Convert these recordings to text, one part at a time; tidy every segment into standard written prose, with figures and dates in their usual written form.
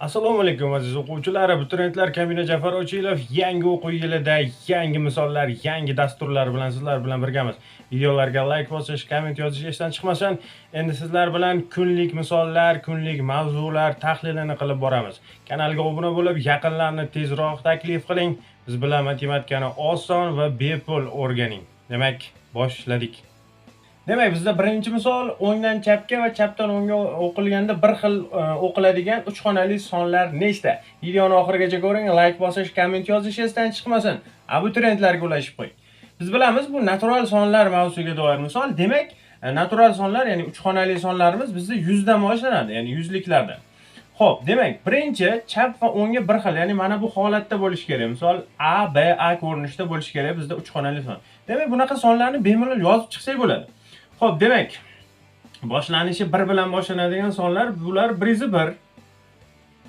Assalomu alaykum aziz o'quvchilar, abituriyentlar. Kamina Jafar Ochilov yangi o'quv yilida yangi misollar, yangi dasturlar bilan sizlar bilan birgamiz. Videolarga like bosish, komment yozish esdan chiqmasin. Endi sizlar bilan kunlik misollar, kunlik mavzular tahlilini qilib boramiz. Kanalga obuna bo'lib, yaqinlarni tezroq taklif qiling. Biz bilan matematikani oson va bepul o'rganing. Demak, boshladik. Demak, bizda birinchi misol o'ngdan chapga va chapdan o'ngga o'qilganda bir xil o'qiladigan 3 xonali sonlar nechta? Videoni oxirigacha ko'ring, like bosish, komment yozish esdan chiqmasin. Abituriyentlarga ulashib qo'ying. Biz bilamiz, bu natural sonlar mavzusiga doir misol. Demak, natural sonlar, ya'ni 3 xonali sonlarimiz bizda 100 dan boshlanadi, ya'ni yuzliklardan. Xo'p, demak, birinchi chap va o'ngga bir xil, ya'ni mana bu holatda bo'lishi kerak. Misol A, B, A ko'rinishda bo'lishi kerak bizda 3 xonali son. Demak, bunaqa sonlarni bemalol yozib chiqsak bo'ladi. Xo'p, demak, boshlanishi 1 bilan boshlanadigan sonlar bular 101,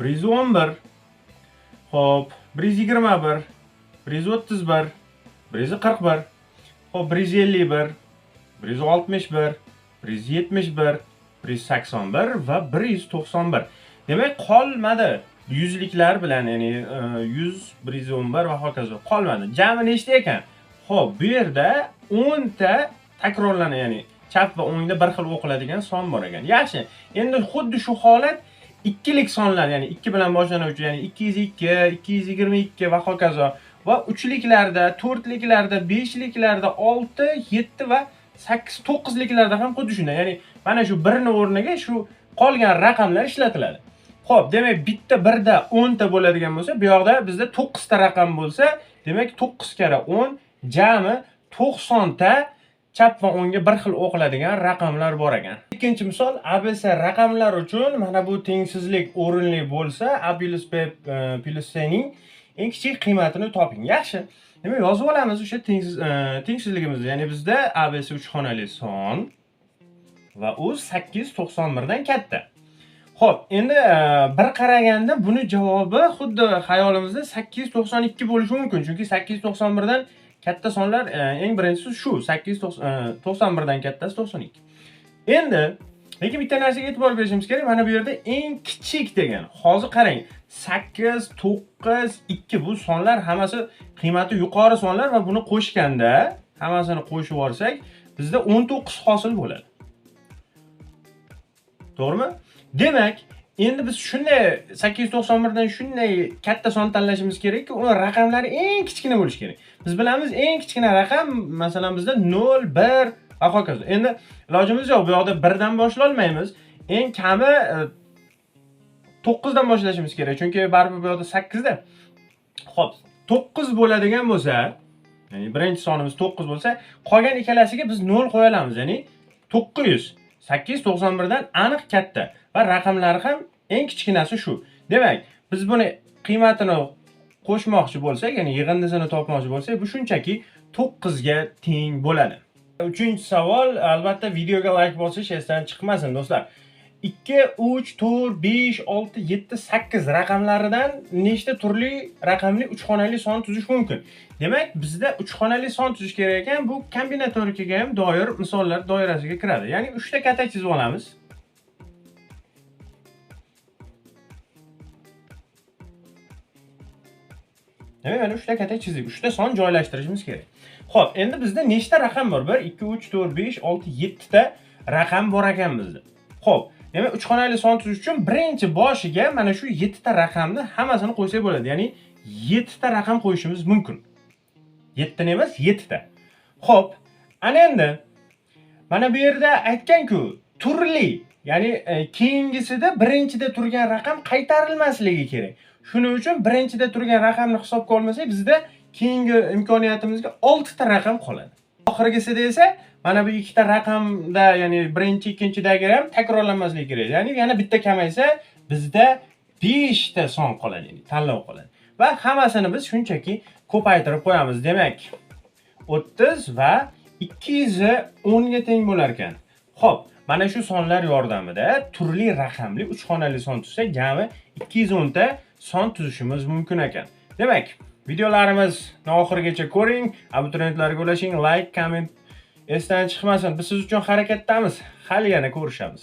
111, xo'p, 121, 131, 141, xo'p, 151, 161, 171, 181 va 191. Demak, qolmadi. Yuzliklar bilan, ya'ni 100, 111 va hokazo qolmadi. Jami nechta ekan? Xo'p, bu yerda 10 ta takrorlanadi, ya'ni chap va o'ngda bir xil o'qiladigan son bor ekan. Yaxshi. Endi xuddi shu holat ikkilik sonlar, ya'ni 2 bilan boshlanuvchi, ya'ni 202, 222 va hokazo va uchliklarda, to'rtliklarda, beshliklarda, 6, 7 va 8, 9liklarda ham xuddi shunday. Ya'ni mana shu 1 ni o'rniga shu qolgan raqamlar ishlatiladi. Xo'p, demak, bitta 1 da 10 ta bo'ladigan bo'lsa, bu yoqda bizda 9 ta raqam bo'lsa, demak 9 kara 10 jami 90 ta chap va o'ngga bir xil o'qiladigan raqamlar bor ekan. Ikkinchi misol, A B C raqamlar uchun mana bu tengsizlik o'rinli bo'lsa, A plus B plus C ning eng kichik qiymatini toping. Yaxshi. Demak, yozib olamiz o'sha tengsizligimizni. Ya'ni bizda A B C 3 xonali son va u 891 dan katta. Xo'p, endi bir qaraganda buni javobi xuddi xayolimizda 892 bo'lishi mumkin, chunki 891 dan katta sonlar eng birinchisi shu 891 dan kattasi 92. Endi lekin bitta narsaga e'tibor berishimiz kerak. Mana bu yerda eng kichik degan. Hozir qarang, 8, 9, 2 bu sonlar hammasi qiymati yuqori sonlar va buni qo'shganda, hammasini qo'shib olsak, bizda 19 hosil bo'ladi. To'g'rimi? Demak, endi biz shunday 891 dan shunday katta son tanlashimiz kerakki, uni raqamlari eng kichkina bo'lishi kerak. Biz bilamiz, eng kichkina raqam masalan bizda 0, 1 va hokazo. Endi ilojimiz yo'q, bu yoqda 1 dan boshlay olmaymiz. Eng kami 9 dan boshlashimiz kerak, chunki baribir bu yoqda 8 da. Xo'p, 9 bo'ladigan bo'lsa, ya'ni birinchi sonimiz 9 bo'lsa, qolgan ikkalasiga biz 0 qo'ya olamiz, ya'ni 900. 891 dan aniq katta va raqamlari ham eng kichkinasi shu. Demak, biz buni qiymatini qo'shmoqchi bo'lsak, ya'ni yig'indisini topmoqchi bo'lsak, bu shunchaki 9 ga teng bo'ladi. Uchinchi savol, albatta videoga like bosish esdan chiqmasin do'stlar. 2, 3, 4, 5, 6, 7, 8 raqamlaridan nechta turli raqamli 3 xonali son tuzish mumkin? Demak, bizda 3 xonali son tuzish kerak ekan, bu kombinatorikaga ham doir misollar doirasiga kiradi. Ya'ni 3 ta katak chizib olamiz. Demak, mana 3 ta katak chizdik. 3 ta son joylashtirishimiz kerak. Xo'p, endi bizda nechta raqam bor? 1, 2, 3, 4, 5, 6, 7 ta raqam bor ekan bizda. Xo'p, demak 3 xonali son tuzish uchun birinchi boshiga mana shu 7 ta raqamni hammasini qo'ysak bo'ladi. Ya'ni 7 ta raqam qo'yishimiz mumkin. 7 ta emas, 7 ta. Xo'p, ana endi mana bu yerda aytgan-ku, turli, ya'ni keyingisida birinchida turgan raqam qaytarilmasligi kerak. Shuning uchun birinchida turgan raqamni hisobga olmasak, bizda keyingi imkoniyatimizga 6 ta raqam qoladi. Oxirgisida esa mana bu 2 ta raqamda, ya'ni birinchi, ikkinchidagi ham takrorlanmasligi kerak. Ya'ni yana bitta kamaysa, bizda 5 ta son qoladi, ya'ni tanlov qoladi. Va hammasini biz shunchaki ko'paytirib qo'yamiz. Demak, 30 va 210 ga teng bo'lar ekan. Xo'p, mana shu sonlar yordamida turli raqamli 3 xonali son tuzsak, jami 210 ta son tuzishimiz mumkin ekan. Demak, videolarimizni oxirigacha ko'ring, abituriyentlarga ulashing, like, komment esdan chiqmasin. Biz siz uchun harakatdamiz. Hali yana ko'rishamiz.